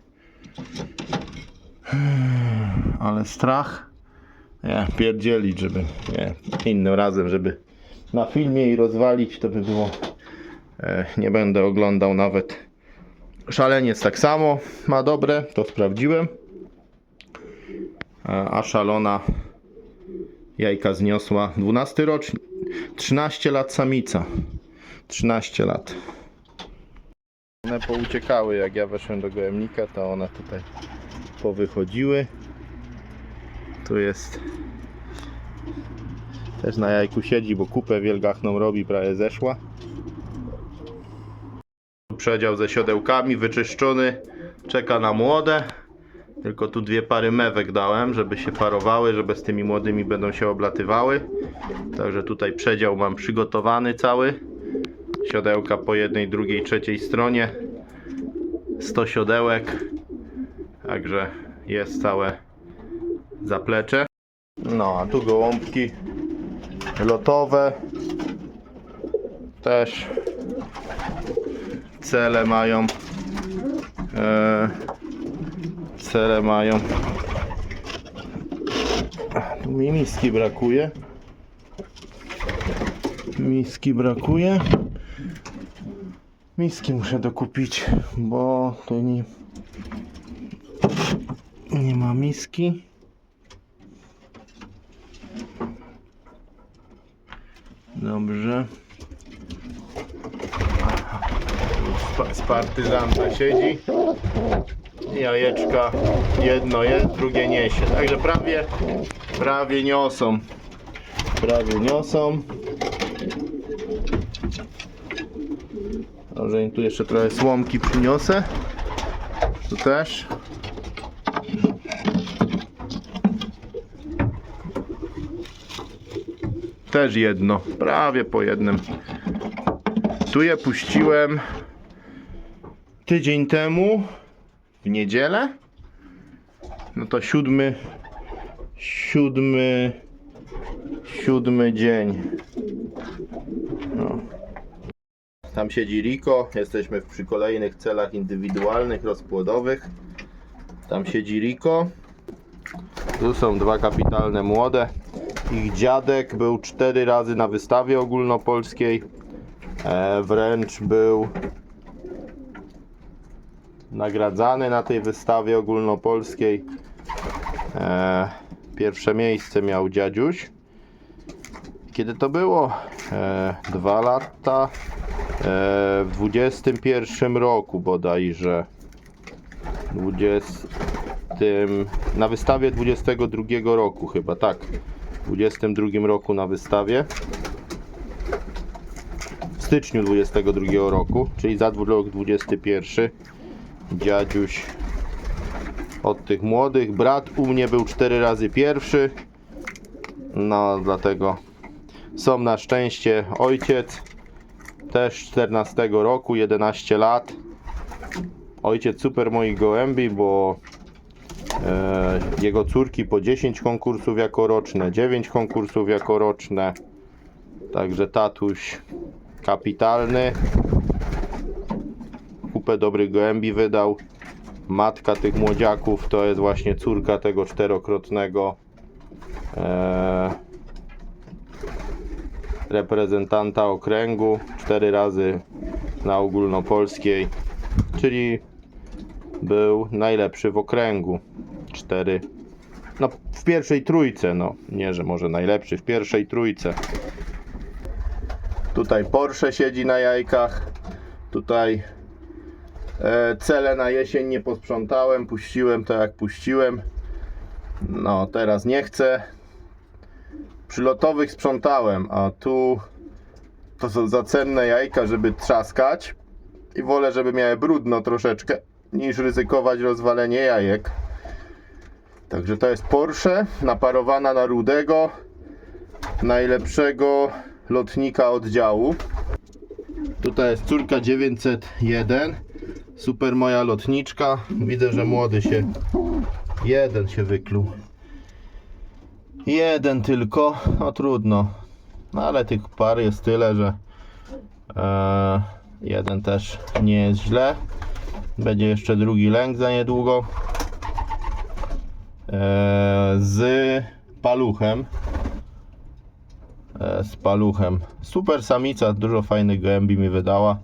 Ale strach. Nie, pierdzielić, żeby innym razem, żeby na filmie i rozwalić, to by było. Nie będę oglądał nawet. Szaleniec tak samo ma dobre, to sprawdziłem. A szalona jajka zniosła 12 rocznik, 13 lat samica. 13 lat. One pouciekały, jak ja weszłem do gołębnika, to one tutaj powychodziły. Tu jest też na jajku siedzi, bo kupę wielgachną robi, prawie zeszła. Przedział ze siodełkami wyczyszczony, czeka na młode. Tylko tu dwie pary mewek dałem, żeby się parowały, żeby z tymi młodymi będą się oblatywały. Także tutaj przedział mam przygotowany cały. Siodełka po jednej, drugiej, trzeciej stronie. 100 siodełek. Także jest całe zaplecze. No a tu gołąbki lotowe. Też cele mają. Cele mają. Tu mi miski brakuje. Miski muszę dokupić, bo tu nie ma miski. Dobrze. Z partyzanta siedzi. Jajeczka jedno jest, drugie niesie. Także prawie niosą. Dobrze, tu jeszcze trochę słomki przyniosę. Tu też. Też jedno, prawie po jednym. Tu je puściłem tydzień temu, w niedzielę. No to siódmy dzień. No. Tam siedzi Rico, jesteśmy przy kolejnych celach indywidualnych, rozpłodowych. Tam siedzi Rico. Tu są dwa kapitalne młode. Ich dziadek był 4 razy na wystawie ogólnopolskiej. Wręcz był nagradzany na tej wystawie ogólnopolskiej. Pierwsze miejsce miał dziadziuś. Kiedy to było? 2 lata. W 21 roku bodajże. Na wystawie 22 roku chyba, tak. W 22 roku na wystawie. W styczniu 22 roku, czyli za rok 21. Dziadziuś od tych młodych. Brat u mnie był 4 razy pierwszy. No dlatego są na szczęście. Ojciec też 14 roku, 11 lat. Ojciec super moich gołębi, bo jego córki po 10 konkursów jako roczne, 9 konkursów jako roczne. Także tatuś kapitalny. Kupę dobrych gołębi wydał. Matka tych młodziaków to jest właśnie córka tego 4-krotnego reprezentanta okręgu. 4 razy na ogólnopolskiej, czyli był najlepszy w okręgu. 4, no w pierwszej trójce, no nie, że może najlepszy, w pierwszej trójce. Tutaj Porsche siedzi na jajkach. Tutaj cele na jesień nie posprzątałem, puściłem to jak puściłem. No teraz nie chcę. Przylotowych sprzątałem, a tu to są za cenne jajka, żeby trzaskać. I wolę, żeby miały brudno troszeczkę, niż ryzykować rozwalenie jajek. Także to jest Porsche naparowana na Rudego, najlepszego lotnika oddziału. Tutaj jest córka 901, super moja lotniczka. Widzę, że młody się, jeden się wykluł. Jeden tylko, no trudno. No ale tych par jest tyle, że jeden też nie jest źle. Będzie jeszcze drugi lęk za niedługo. Z paluchem. Z paluchem. Super samica, dużo fajnych gołębi mi wydała.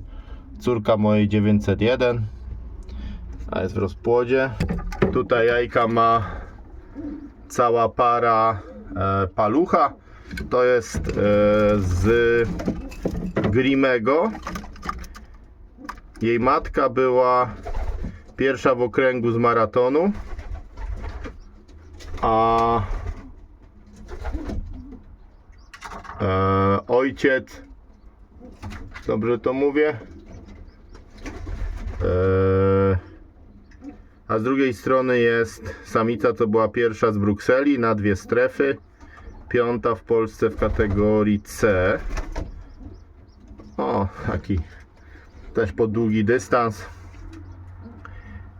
Córka mojej 901. A jest w rozpłodzie. Tutaj jajka ma cała para palucha. To jest z Grimego. Jej matka była pierwsza w okręgu z maratonu, a ojciec, dobrze to mówię, a z drugiej strony jest samica, co była pierwsza z Brukseli na 2 strefy, 5. w Polsce w kategorii C. O, taki też po długi dystans.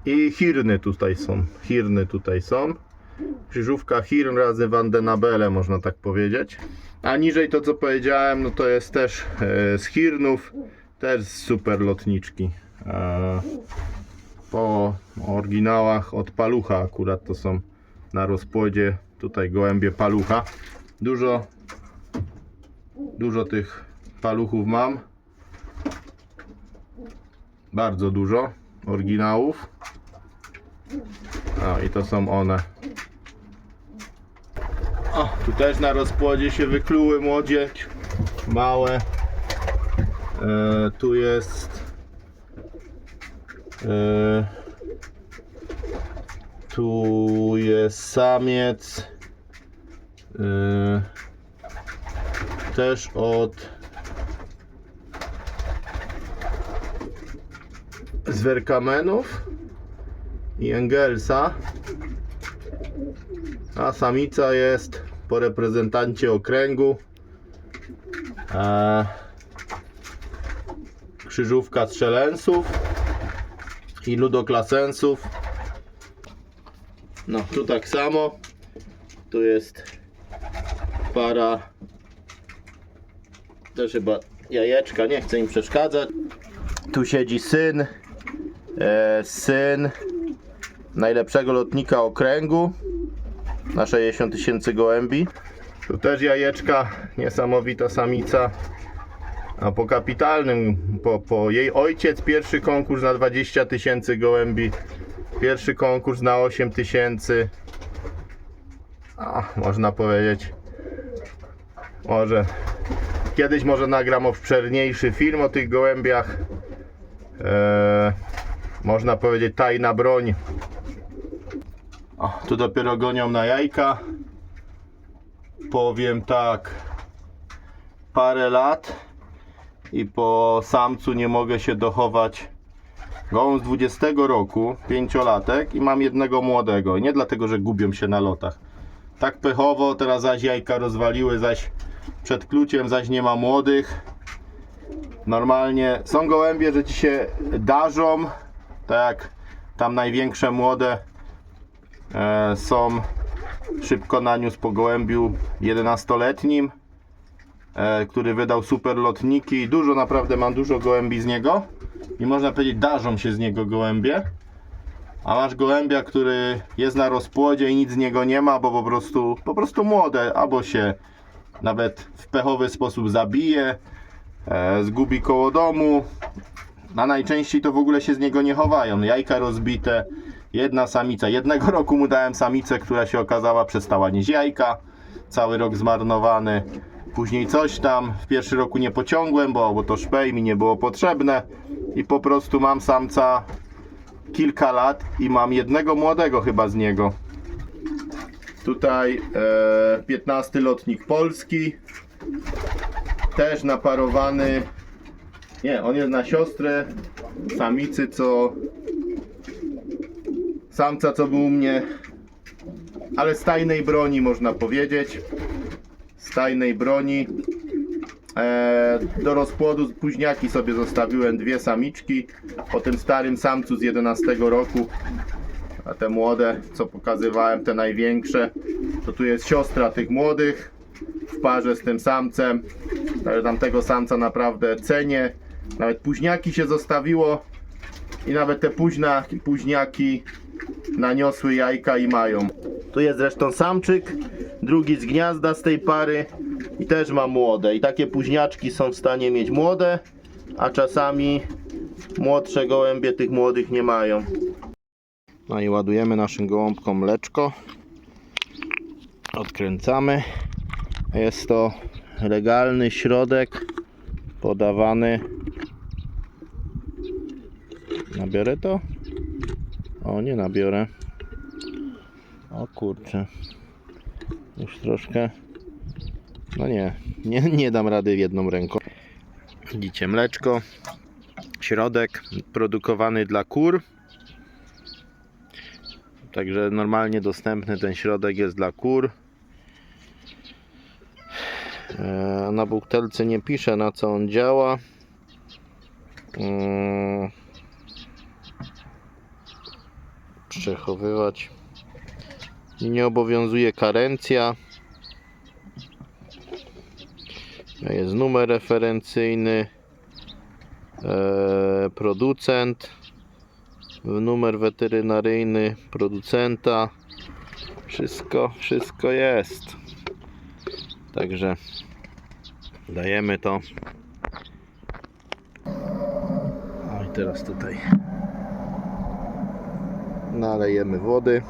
I Hirny tutaj są. Krzyżówka Hirn razy Van den Abele, można tak powiedzieć. A niżej to, co powiedziałem, no to jest też z Hirnów, też super lotniczki. Po oryginałach od palucha akurat to są na rozpłodzie. Tutaj gołębie palucha. Dużo tych paluchów mam. Bardzo dużo oryginałów. I to są one. O, tu też na rozpłodzie się wykluły młodzie, małe. Tu jest samiec. Też od Zwerkamenów i Engelsa, a samica jest po reprezentancie okręgu. Krzyżówka strzelensów i ludoklasensów. No tu tak samo. Tu jest para, też chyba jajeczka, nie chcę im przeszkadzać. Tu siedzi syn najlepszego lotnika okręgu na 60 000 gołębi. Tu też jajeczka, niesamowita samica. A po kapitalnym, po jej ojciec, pierwszy konkurs na 20 000 gołębi, pierwszy konkurs na 8 000. Można powiedzieć, kiedyś może nagram obszerniejszy film o tych gołębiach. Można powiedzieć tajna broń. Tu dopiero gonią na jajka. Powiem tak, parę lat i po samcu nie mogę się dochować. Gołąb z 20 roku, 5-latek, i mam jednego młodego. Nie dlatego, że gubią się na lotach. Tak pechowo, teraz zaś jajka rozwaliły, zaś przed kluciem, zaś nie ma młodych. Normalnie są gołębie, że ci się darzą, tak jak tam największe młode są. Szybko naniósł po gołębiu 11-letnim, który wydał super lotniki. Naprawdę mam dużo gołębi z niego i można powiedzieć, darzą się z niego gołębie. A masz gołębia, który jest na rozpłodzie i nic z niego nie ma, bo po prostu młode, albo się nawet w pechowy sposób zabije, zgubi koło domu, a najczęściej to w ogóle się z niego nie chowają. Jajka rozbite, jedna samica. Jednego roku mu dałem samicę, która się okazała, przestała nieść jajka, cały rok zmarnowany. Później coś tam, w pierwszy roku nie pociągłem, bo to szpej mi nie było potrzebne i po prostu mam samca kilka lat i mam jednego młodego chyba z niego. Tutaj 15 lotnik polski, też naparowany. Nie, on jest na siostrę samicy, samca, co był u mnie, ale z tajnej broni, można powiedzieć. Z tajnej broni. Do rozpłodu późniaki sobie zostawiłem, dwie samiczki po tym starym samcu z 11 roku, a te młode, co pokazywałem, te największe, to tu jest siostra tych młodych w parze z tym samcem. Ale tamtego samca naprawdę cenię. Nawet późniaki się zostawiło i nawet te późniaki naniosły jajka i mają. Tu jest zresztą samczyk, drugi z gniazda z tej pary i też ma młode. I takie późniaczki są w stanie mieć młode, a czasami młodsze gołębie tych młodych nie mają. No i ładujemy naszym gołąbkom mleczko. Odkręcamy. Jest to legalny środek podawany. Nabiorę to? O, nie nabiorę. O kurczę. Już troszkę. No nie dam rady jedną ręką. Widzicie, mleczko. Środek produkowany dla kur. Także normalnie dostępny ten środek jest dla kur. Na butelce nie pisze, na co on działa. Przechowywać. Nie obowiązuje karencja. Jest numer referencyjny, producent, numer weterynaryjny producenta. Wszystko jest. Także dajemy to. No i teraz tutaj nalejemy wody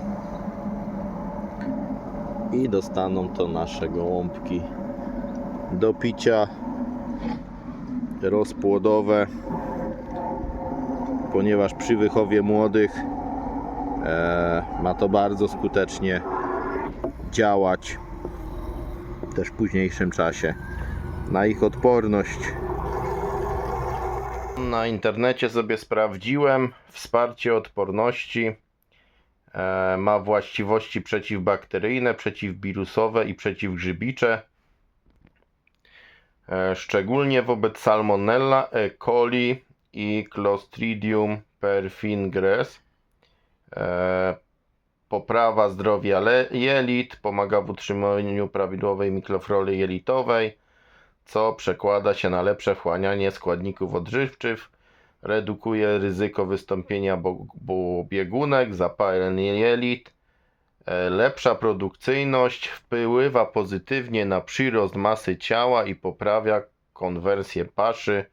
i dostaną to nasze gołąbki do picia rozpłodowe, ponieważ przy wychowie młodych ma to bardzo skutecznie działać też w późniejszym czasie na ich odporność. Na internecie sobie sprawdziłem, wsparcie odporności ma właściwości przeciwbakteryjne, przeciwwirusowe i przeciwgrzybicze, szczególnie wobec Salmonella, E. coli i Clostridium perfringens. Poprawa zdrowia jelit, pomaga w utrzymaniu prawidłowej mikroflory jelitowej, co przekłada się na lepsze wchłanianie składników odżywczych, redukuje ryzyko wystąpienia biegunek, zapaleń jelit, lepsza produkcyjność, wpływa pozytywnie na przyrost masy ciała i poprawia konwersję paszy,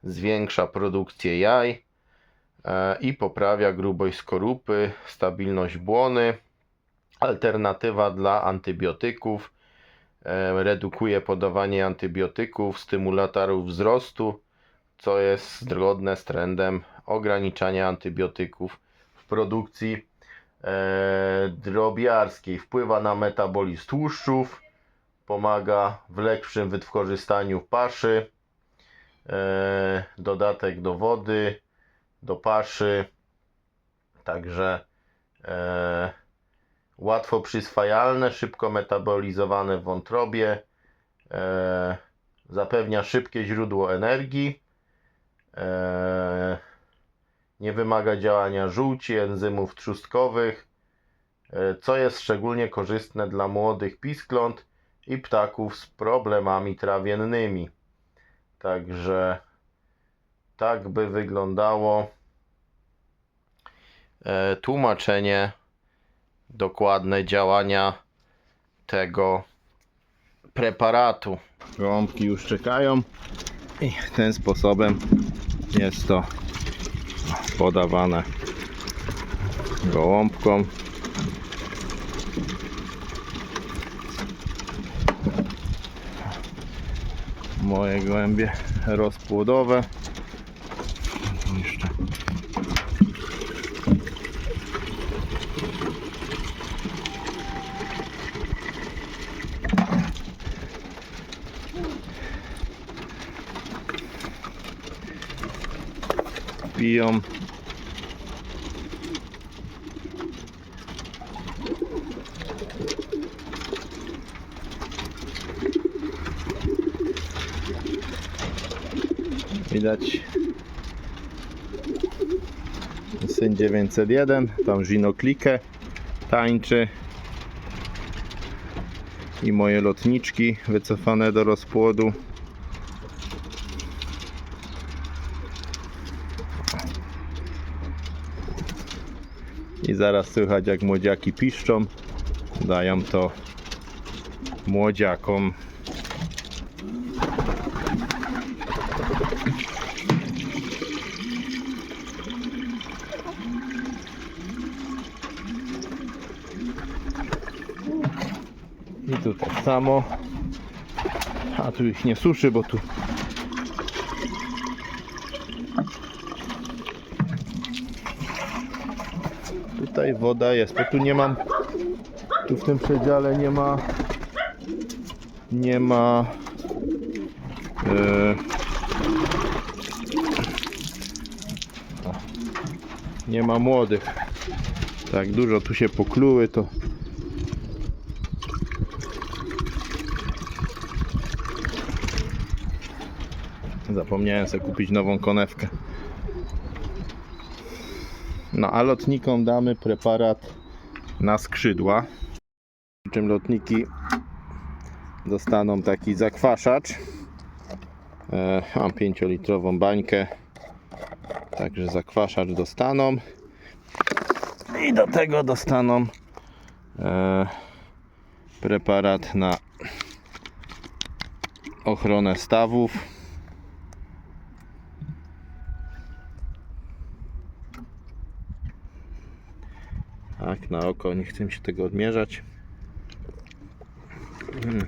zwiększa produkcję jaj i poprawia grubość skorupy, stabilność błony. Alternatywa dla antybiotyków. Redukuje podawanie antybiotyków, stymulatorów wzrostu, co jest zgodne z trendem ograniczania antybiotyków w produkcji drobiarskiej. Wpływa na metabolizm tłuszczów, pomaga w lepszym wykorzystaniu paszy, dodatek do wody, do paszy, także łatwo przyswajalne, szybko metabolizowane w wątrobie, zapewnia szybkie źródło energii, nie wymaga działania żółci, enzymów trzustkowych, co jest szczególnie korzystne dla młodych piskląt i ptaków z problemami trawiennymi. Także tak by wyglądało tłumaczenie dokładne działania tego preparatu. Gołąbki już czekają i tym sposobem jest to podawane gołąbkom. Moje gołębie rozpłodowe. Jeszcze piją. Widać syn 901, tam żinoklikę tańczy i moje lotniczki wycofane do rozpłodu. I zaraz słychać, jak młodziaki piszczą, dają to młodziakom. I tu tak samo, a tu ich nie suszy, bo tu tutaj woda jest, bo tu nie mam, tu w tym przedziale nie ma nie ma młodych. Tak dużo tu się pokluły, to zapomniałem sobie kupić nową konewkę. No a lotnikom damy preparat na skrzydła, przy czym lotniki dostaną taki zakwaszacz. Mam 5-litrową bańkę, także zakwaszacz dostaną i do tego dostaną preparat na ochronę stawów. Tak, na oko, nie chcę mi się tego odmierzać.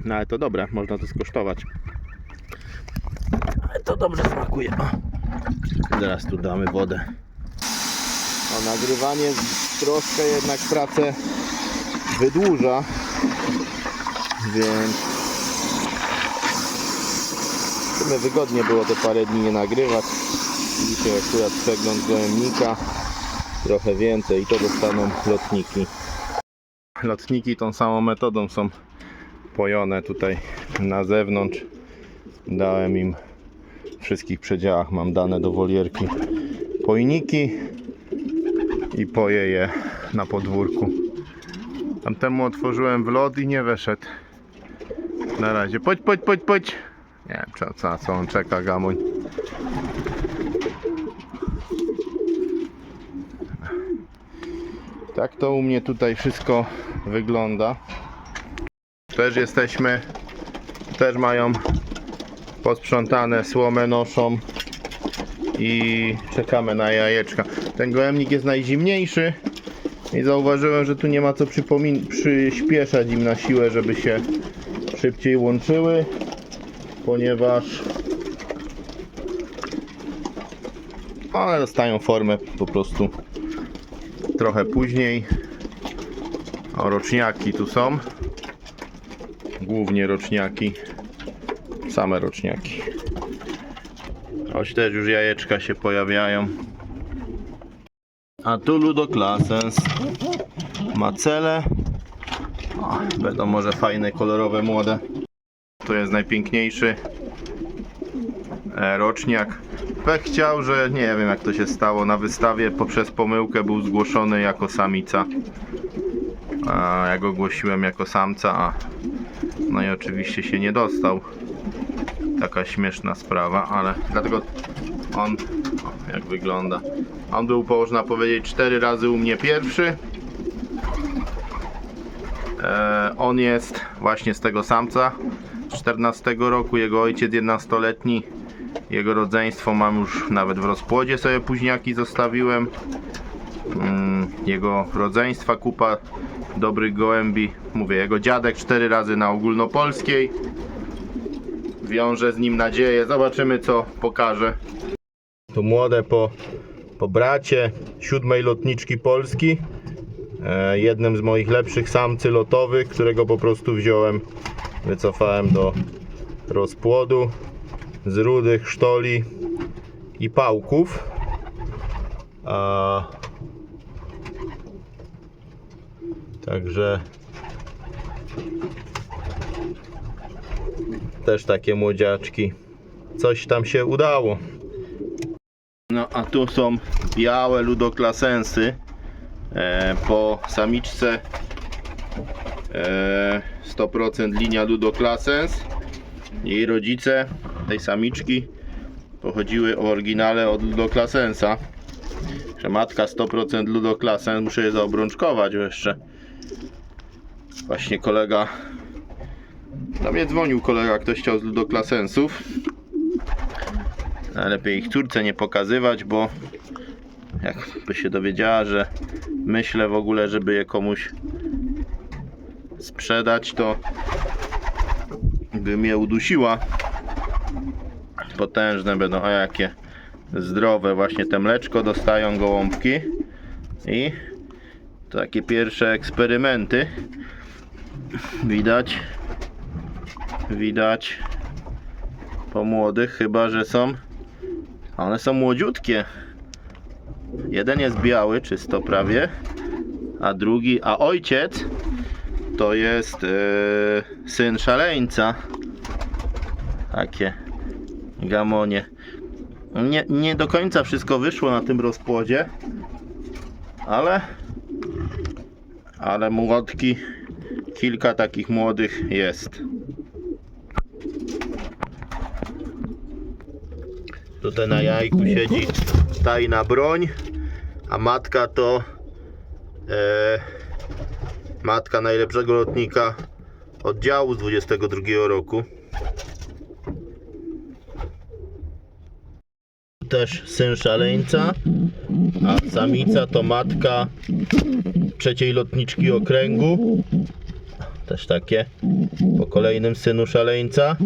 No ale to dobre, można to skosztować. Ale to dobrze smakuje. O. Zaraz tu damy wodę. O, nagrywanie troszkę jednak pracę wydłuża, więc w sumie wygodnie było te parę dni nie nagrywać. Dzisiaj akurat przegląd gołębnika. Trochę więcej i to dostaną lotniki. Lotniki tą samą metodą są pojone tutaj na zewnątrz. Dałem im w wszystkich przedziałach, mam dane do wolierki pojniki i poję je na podwórku. Tamtemu otworzyłem wlot i nie weszedł. Na razie. Podź. Nie wiem co on czeka, gamoń. Tak to u mnie tutaj wszystko wygląda. Też mają posprzątane, słomę noszą i czekamy na jajeczka. Ten gołębnik jest najzimniejszy i zauważyłem, że tu nie ma co przyspieszać im na siłę, żeby się szybciej łączyły, ponieważ one dostają formę po prostu trochę później. O, roczniaki tu są, głównie roczniaki, same roczniaki. Choć też już jajeczka się pojawiają. A tu ludoklasens, macele. O, będą może fajne, kolorowe, młode. To jest najpiękniejszy roczniak. Pech chciał, że nie wiem jak to się stało, na wystawie poprzez pomyłkę był zgłoszony jako samica. A ja go ogłosiłem jako samca, no i oczywiście się nie dostał. Taka śmieszna sprawa, ale dlatego on, jak wygląda, on był, można powiedzieć, 4 razy u mnie pierwszy. On jest właśnie z tego samca z 14 roku, jego ojciec 11-letni, jego rodzeństwo mam już nawet w rozpłodzie, sobie późniaki zostawiłem. Jego rodzeństwa kupa dobrych gołębi, mówię, jego dziadek 4 razy na ogólnopolskiej. Wiąże z nim nadzieję, zobaczymy co pokaże. Tu młode po bracie 7. lotniczki Polski, jednym z moich lepszych samcy lotowych, którego po prostu wziąłem, wycofałem do rozpłodu z rudych sztoli i pałków. Także też takie młodziaczki, coś tam się udało. No a tu są białe ludoklasensy, po samiczce 100% linia ludoklasens. Jej rodzice tej samiczki pochodziły w oryginale od ludoklasensa, że matka 100% ludoklasens, muszę je zaobrączkować jeszcze. Właśnie kolega do mnie dzwonił, ktoś chciał z ludoklasensów. Lepiej ich córce nie pokazywać, bo jakby się dowiedziała, że myślę w ogóle, żeby je komuś sprzedać, to by mnie udusiła. Potężne będą, a jakie zdrowe, właśnie te mleczko dostają gołąbki i takie pierwsze eksperymenty widać po młodych, chyba że one są młodziutkie. Jeden jest biały, czysto prawie, a ojciec to jest syn szaleńca. Takie gamonie. Nie do końca wszystko wyszło na tym rozpłodzie, ale młodki, kilka takich młodych jest. Tutaj na jajku siedzi tajna broń, a matka to matka najlepszego lotnika oddziału z 22 roku. Też syn szaleńca, a samica to matka 3. lotniczki okręgu. Też takie po kolejnym synu szaleńca.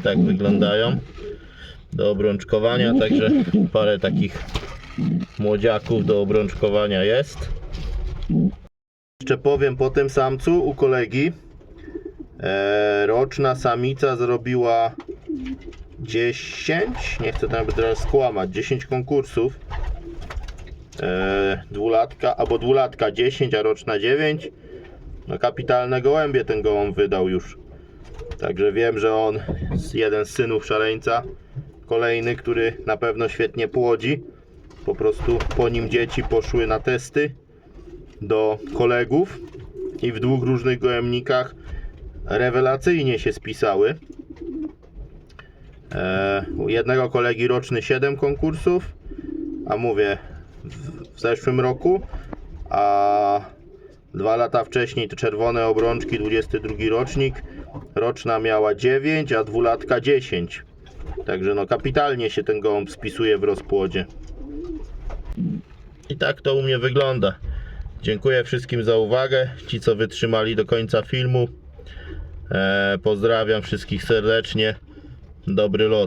Tak wyglądają do obrączkowania, także parę takich młodziaków do obrączkowania jest. Jeszcze powiem, po tym samcu u kolegi roczna samica zrobiła 10, nie chcę tam teraz skłamać, 10 konkursów. Dwulatka albo dwulatka 10, a roczna 9. No kapitalne gołębie ten gołąb wydał już. Także wiem, że on jest jeden z synów szaleńca. Kolejny, który na pewno świetnie płodzi. Po prostu po nim dzieci poszły na testy do kolegów i w 2 różnych gołębnikach rewelacyjnie się spisały. U jednego kolegi roczny 7 konkursów, a mówię w zeszłym roku, a 2 lata wcześniej to czerwone obrączki, 22 rocznik, roczna miała 9, a dwulatka 10. Także no kapitalnie się ten gołąb spisuje w rozpłodzie. I tak to u mnie wygląda. Dziękuję wszystkim za uwagę. Ci co wytrzymali do końca filmu. Pozdrawiam wszystkich serdecznie. Dobry lot.